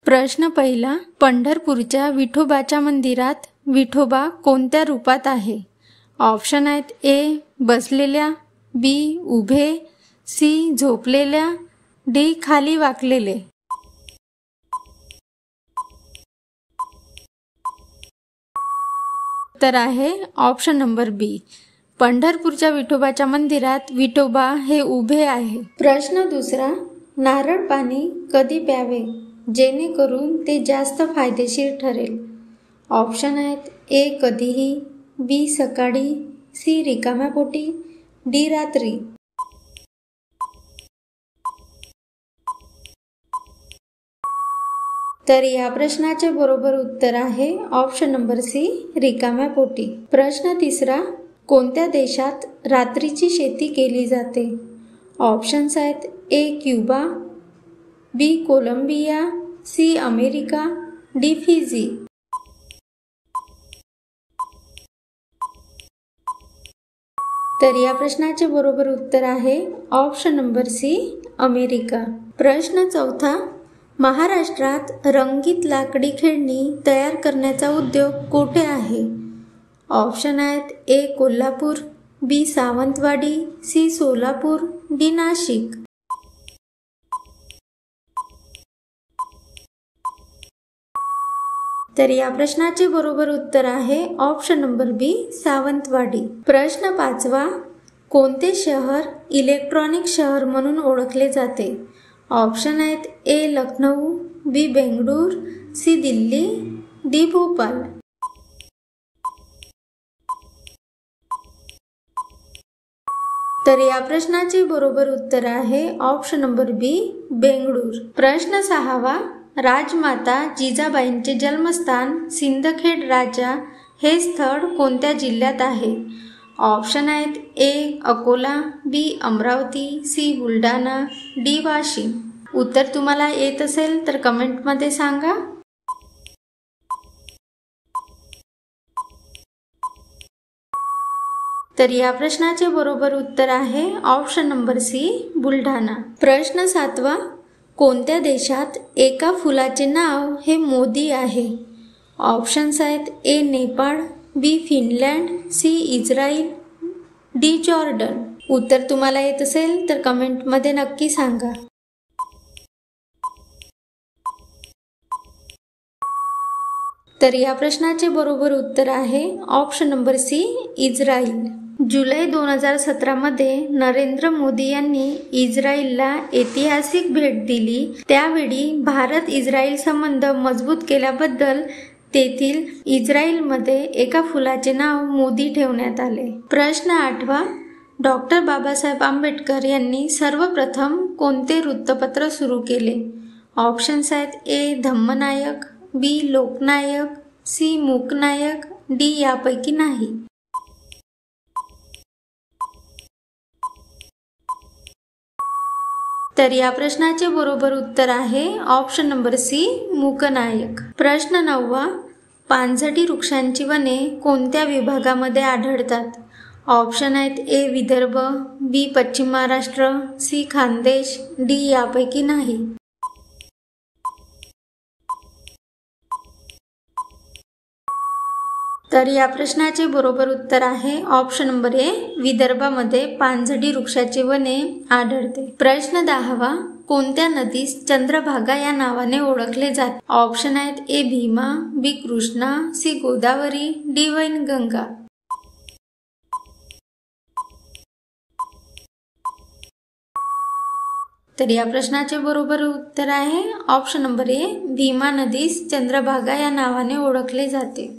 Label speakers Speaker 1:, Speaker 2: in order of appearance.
Speaker 1: प्रश्न पहिला, पंढरपूरच्या विठोबाच्या मंदिरात विठोबा कोणत्या रूपात आहे? ऑप्शन आहेत ए बसलेल्या, बी उभे, सी झोपलेल्या, डी खाली वाकलेले. उत्तर आहे ऑप्शन नंबर बी. पंढरपूरच्या विठोबाच्या मंदिरात विठोबा हे उभे आहे. प्रश्न दुसरा, नारळ पाणी कधी प्यावे जेणेकरून ते जास्त फायदेशीर ठरेल? ऑप्शन आहेत ए कधीही, बी सकाळी, सी रिकाम्या पोटी, डी रात्री. तर या प्रश्नाचे बरोबर उत्तर आहे ऑप्शन नंबर सी रिकाम्या पोटी. प्रश्न तिसरा, कोणत्या देशात रात्रीची शेती केली जाते? ऑप्शन्स आहेत A Cuba, B Colombia, C America, D Fiji. तर या प्रश्नाचे बरोबर उत्तर आहे ऑप्शन नंबर सी अमेरिका. प्रश्न चौथा, महाराष्ट्रात रंगीत लाकडी खेळणी तयार करण्याचा उद्योग कोठे आहे? ऑप्शन आहेत ए कोल्हापूर, बी सावंतवाडी, सी सोलापूर, डी नाशिक. तर या प्रश्नाचे बरोबर उत्तर आहे ऑप्शन नंबर बी सावंतवाडी. प्रश्न पाचवा, कोणते शहर इलेक्ट्रॉनिक शहर म्हणून ओळखले जाते? ऑप्शन आहेत ए लखनऊ, बी बेंगळूर, सी दिल्ली, डी भोपाल. तर या प्रश्नाचे बरोबर उत्तर आहे ऑप्शन नंबर बी बेंगळूर. प्रश्न सहावा, राजमाता जिजाबाईंचे जन्मस्थान सिंदखेड राजा हे स्थळ कोणत्या जिल्ह्यात आहे? ऑप्शन आहेत ए अकोला, बी अमरावती, सी बुलढाणा, डी वाशिम. उत्तर तुम्हाला येत असेल तर कमेंटमध्ये सांगा. तर या प्रश्नाचे बरोबर उत्तर आहे ऑप्शन नंबर सी बुलढाणा. प्रश्न सातवा, कोणत्या देशात एका फुलाचे नाव हे मोदी आहे? ऑप्शन्स आहेत A Nepal, B Finland, C Israel, D Jordan. उत्तर तुम्हाला येत असेल तर कमेंटमध्ये नक्की सांगा. तर या प्रश्नाचे बरोबर उत्तर आहे ऑप्शन नंबर सी इस्रायल. जुलै 2017 मध्ये नरेंद्र मोदी यांनी इस्रायलला ऐतिहासिक भेट दिली. त्यावेळी भारत इस्रायल संबंध मजबूत केल्याबद्दल तेथील इस्रायलमध्ये एका फुलाचे नाव मोदी ठेवण्यात आले. प्रश्न आठवा, डॉक्टर बाबासाहेब आंबेडकर यांनी सर्वप्रथम कोणते वृत्तपत्र सुरू केले? ऑप्शन्स आहेत ए धम्मनायक, बी लोकनायक, सी मूकनायक, डी यापैकी नाही. तर या प्रश्नाचे बरोबर उत्तर आहे ऑप्शन नंबर सी मूकनायक. प्रश्न नववा, पानझडी वृक्षांची वने कोणत्या विभागामध्ये आढळतात? ऑप्शन आहेत ए विदर्भ, बी पश्चिम महाराष्ट्र, सी खानदेश, डी यापैकी नाही. तर या प्रश्नाचे बरोबर उत्तर आहे ऑप्शन नंबर ए विदर्भामध्ये पानझडी वृक्षाची वने आढळते. प्रश्न 10वा, कोणत्या नदीस चंद्रभागा या नावाने ओळखले जाते? ऑप्शन आहेत ए भीमा, बी कृष्णा, सी गोदावरी, डी वैनगंगा. तर या प्रश्नाचे बरोबर उत्तर आहे ऑप्शन नंबर ए भीमा नदीस चंद्रभागा या नावाने ओळखले जाते.